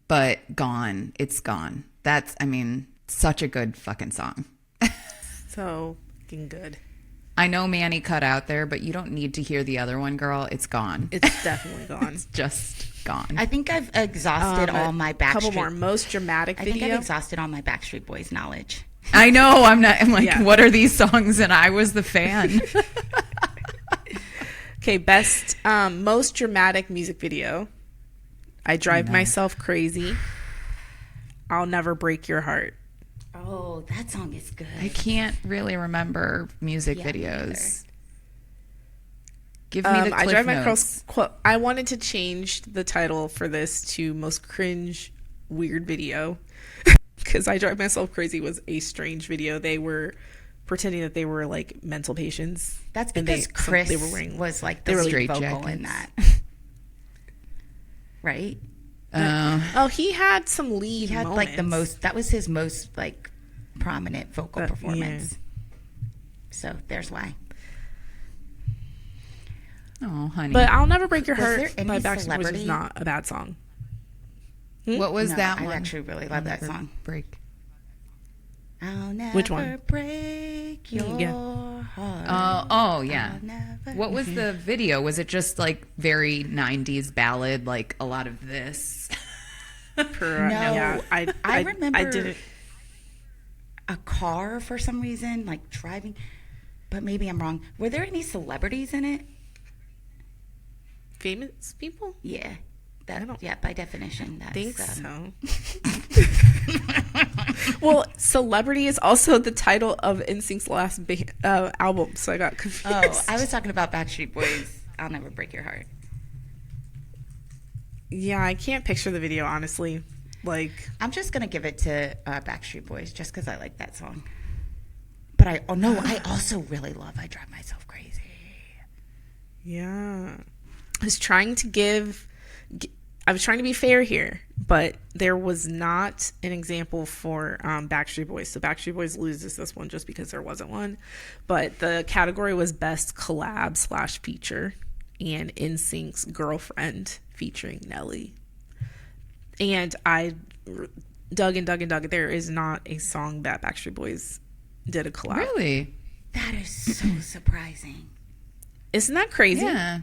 but Gone, it's Gone. That's, I mean, such a good fucking song. So fucking good. I know Manny cut out there, but you don't need to hear the other one, girl. It's gone. It's definitely gone. It's just gone. I think I've exhausted all my Backstreet. Couple more. Most dramatic I think video. I've exhausted all my Backstreet Boys knowledge. I know. I'm like, Yeah. what are these songs? And I was the fan. Okay, best most dramatic music video. I Drive Myself Crazy. I'll Never Break Your Heart. Oh, that song is good. I can't really remember music Yeah, me videos. Give me the I cliff Drive My notes. Cross. I wanted to change the title for this to Most Cringe Weird Video because I Drive Myself Crazy was a strange video. They were pretending that they were like mental patients. That's and because Chris they were wearing, was like they the were lead straight vocal in jackets. that. Right? Oh, he had some lead. He had like the moments. most, that was his most like prominent vocal Yeah. performance. So there's why. Oh, honey. But I'll Never Break Your Was Heart there any by Backstreet Boys celebrity? was not a bad song. what was No, that I one? actually really love that song. Break. I'll never Which one? break your Yeah. heart. Oh, yeah. I'll never- What was the video? Was it just like very 90s ballad, like a lot of this? No, Yeah, I remember I didn't. a car for some reason, like driving, but maybe I'm wrong. Were there any celebrities in it? famous people? Yeah. I don't by definition, that's think so. Well, celebrity is also the title of NSYNC's last album, so I got confused. Oh, I was talking about Backstreet Boys. I'll Never Break Your Heart. Yeah, I can't picture the video, honestly. Like, I'm just gonna give it to Backstreet Boys just because I like that song. But I also really love "I Drive Myself Crazy." yeah, I was trying to be fair here, but there was not an example for Backstreet Boys. So Backstreet Boys loses this one just because there wasn't one. But the category was Best Collab / Feature, and NSYNC's Girlfriend featuring Nelly. And I dug and dug and dug. There is not a song that Backstreet Boys did a collab. Really? That is so surprising. Isn't that crazy? Yeah.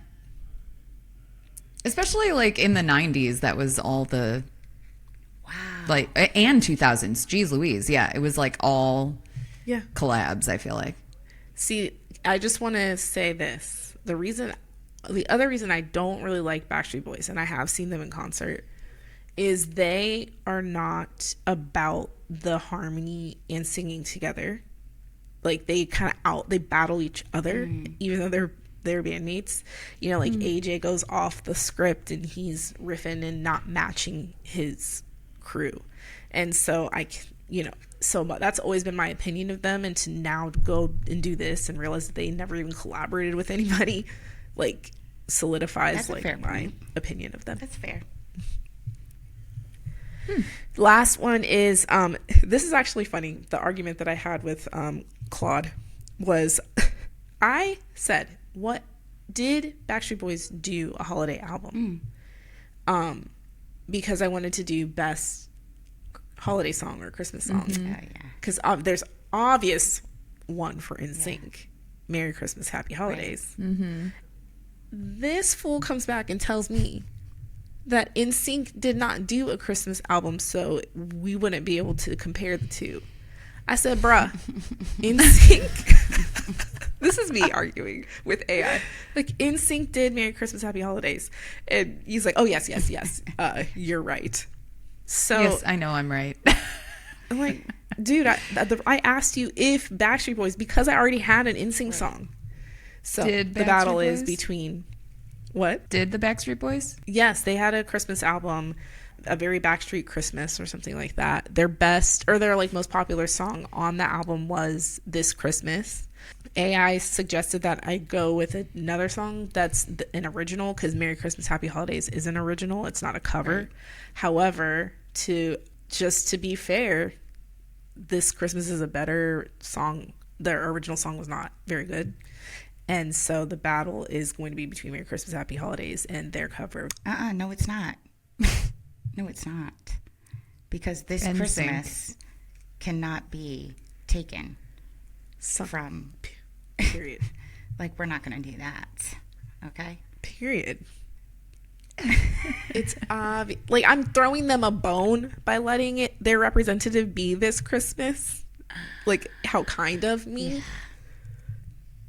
Especially like in the 90s, that was all the like, and 2000s. Jeez Louise. Yeah, it was like all collabs, I feel like. See, I just want to say this. The other reason I don't really like Backstreet Boys, and I have seen them in concert, is they are not about the harmony and singing together. Like, they kind of they battle each other, even though they're bandmates. You know, like AJ goes off the script and he's riffing and not matching his crew. And so so that's always been my opinion of them. And to now go and do this and realize that they never even collaborated with anybody, like, solidifies like my opinion of them. That's fair. Last one is this is actually funny. The argument that I had with Claude was I said, what did Backstreet Boys do a holiday album? Because I wanted to do best holiday song or Christmas song. Because there's obvious one for NSYNC, Merry Christmas, Happy Holidays. Mm-hmm. This fool comes back and tells me that NSYNC did not do a Christmas album, so we wouldn't be able to compare the two. I said, bruh, NSYNC. This is me arguing with AI. Like, NSYNC did Merry Christmas, Happy Holidays. And he's like, oh, yes. You're right. So Yes, I know I'm right. I'm like, dude, I asked you if Backstreet Boys, because I already had an NSYNC song. So Did the battle Backstreet is Boys? between what? Did the Backstreet Boys? Yes, they had a Christmas album, a very Backstreet Christmas or something like that. Their best, or their like most popular song on the album was This Christmas. AI suggested that I go with another song that's an original, because Merry Christmas, Happy Holidays is an original. It's not a cover. Right. However, to be fair, This Christmas is a better song. Their original song was not very good. And so the battle is going to be between Merry Christmas, Happy Holidays and their cover. No, it's not. No, it's not. Because This NSYNC. Christmas cannot be taken from... Period. Like, we're not going to do that. Okay? Period. It's obvious. Like, I'm throwing them a bone by letting their representative be This Christmas. Like, how kind of me. Yeah.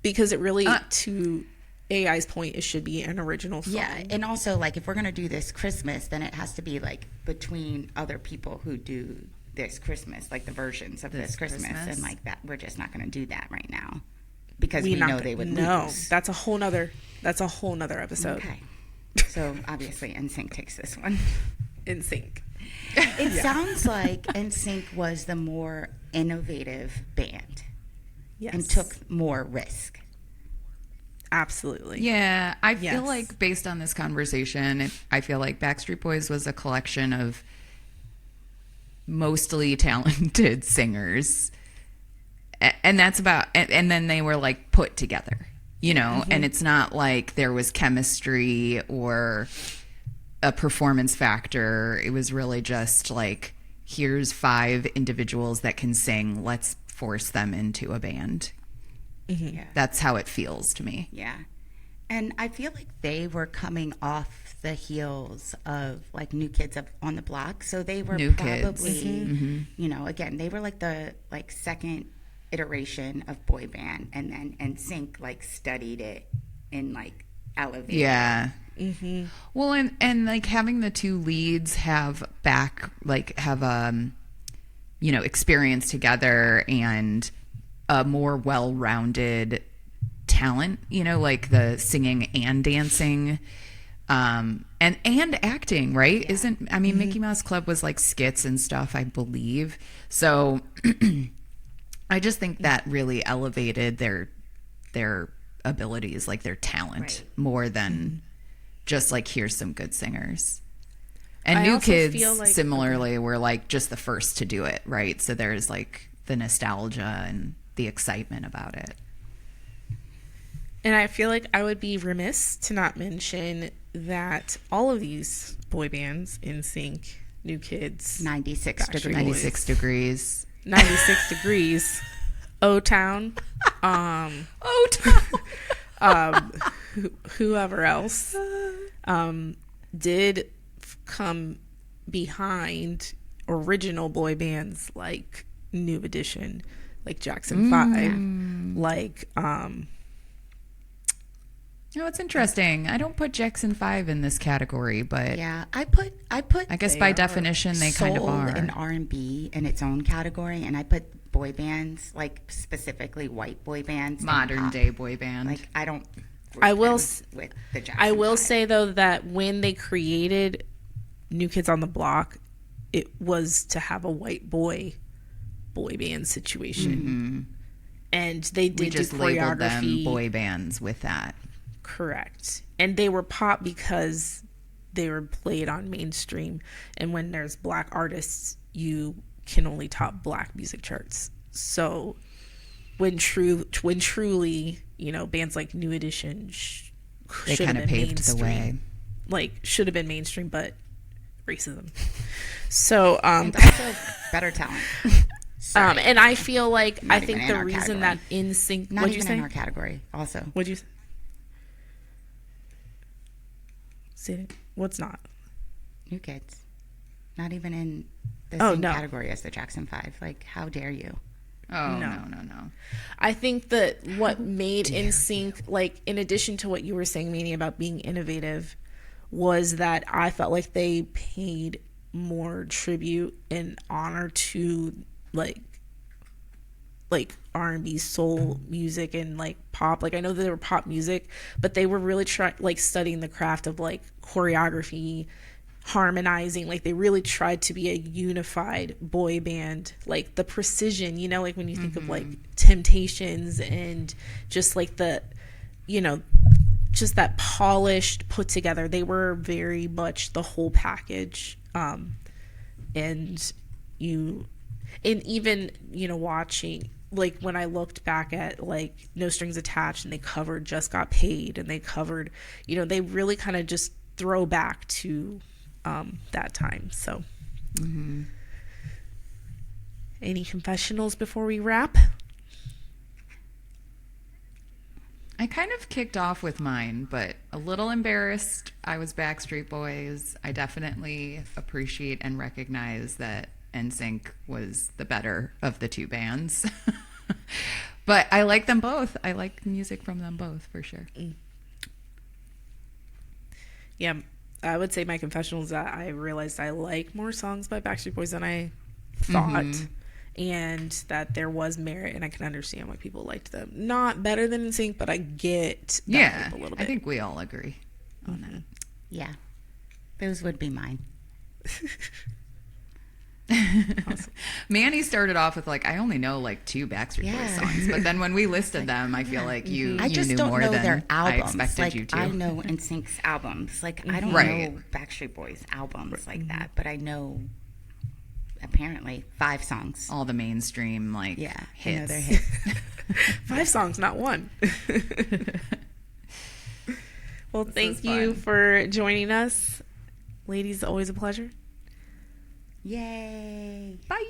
Because it really, to AI's point, it should be an original song. Yeah, and also, like, if we're going to do This Christmas, then it has to be, like, between other people who do This Christmas, like the versions of This Christmas. And, like, that, we're just not going to do that right now. Because we know they would lose. No, that's a whole nother episode. Okay. So, obviously, NSYNC takes this one. NSYNC. It sounds like NSYNC was the more innovative band. Yes. And took more risk. Absolutely. Yeah, I feel like based on this conversation, I feel like Backstreet Boys was a collection of mostly talented singers. And that's about, and then they were like put together, you know, and it's not like there was chemistry or a performance factor. It was really just like, here's 5 individuals that can sing. Let's force them into a band. Yeah. That's how it feels to me. Yeah. And I feel like they were coming off the heels of like New Kids on the Block. So they were probably, you know, again, they were like the second iteration of boy band, and then NSYNC like studied it and like elevated. Yeah. Well, and like having the two leads have experience together and a more well-rounded talent, like the singing and dancing, and acting, right? Mickey Mouse Club was like skits and stuff, I believe. So I just think that really elevated their abilities, like their talent, more than just like, here's some good singers. And New Kids similarly were like just the first to do it, right? So there's like the nostalgia and the excitement about it. And I feel like I would be remiss to not mention that all of these boy bands, NSYNC, New Kids, 96 degrees. 96 degrees. 96 degrees, O-Town, whoever else, did come behind original boy bands like New Edition, like Jackson 5, like it's interesting. I don't put Jackson 5 in this category, but yeah, I guess by definition they kind of are. And R&B in its own category, and I put boy bands, like specifically white boy bands, modern day boy band. Like I don't. I will with the Jackson I will 5. say though that when they created New Kids on the Block, it was to have a white boy band situation, and they did we just do labeled choreography. them boy bands with that. Correct. And they were pop because they were played on mainstream. And when there's black artists, you can only top black music charts. So when truly, bands like New Edition they kind of paved the way. Like, should have been mainstream, but racism. So, and also better talent. and I feel like, Not I think the reason category. that NSYNC, Not what'd you even say? in our category, also. What'd you say? What's not? New Kids. Not even in the same category as the Jackson 5. Like, how dare you? Oh, no. I think that what made NSYNC, like, in addition to what you were saying, Mania, about being innovative, was that I felt like they paid more tribute and honor to, like R&B, soul music, and like pop. Like, I know that they were pop music, but they were really studying the craft of like choreography, harmonizing. Like, they really tried to be a unified boy band. Like the precision, like when you think of like Temptations and just like the, just that polished, put together. They were very much the whole package. And even watching, like, when I looked back at like No Strings Attached, and they covered Just Got Paid, and they covered, they really kind of just throw back to that time. So any confessionals before we wrap? I kind of kicked off with mine, but a little embarrassed. I was Backstreet Boys. I definitely appreciate and recognize that NSYNC was the better of the two bands. But I like them both. I like music from them both, for sure. Yeah, I would say my confessional is that I realized I like more songs by Backstreet Boys than I thought. And that there was merit, and I can understand why people liked them. Not better than NSYNC, but I get that a little bit. I think we all agree on that. Yeah. Those would be mine. Awesome. Manny started off with like, I only know like 2 Backstreet Boys songs, but then when we listed them, I feel like you just knew don't more know than their albums. I expected like, you to. I know NSYNC's albums. Like, I don't know Backstreet Boys albums like that, but I know apparently 5 songs. All the mainstream hits. I know their hits. 5 songs, not 1. Well, thank you for joining us, ladies. Always a pleasure. Yay. Bye.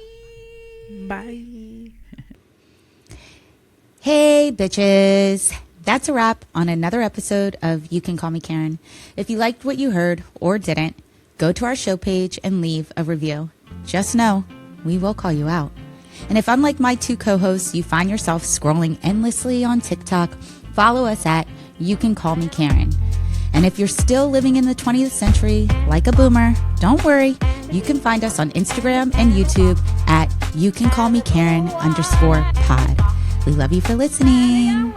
Hey, bitches. That's a wrap on another episode of You Can Call Me Karen. If you liked what you heard or didn't, go to our show page and leave a review. Just know we will call you out. And if, unlike my 2 co-hosts, you find yourself scrolling endlessly on TikTok, follow us at You Can Call Me Karen. And if you're still living in the 20th century like a boomer, don't worry. You can find us on Instagram and YouTube at YouCanCallMeKaren_pod. We love you for listening.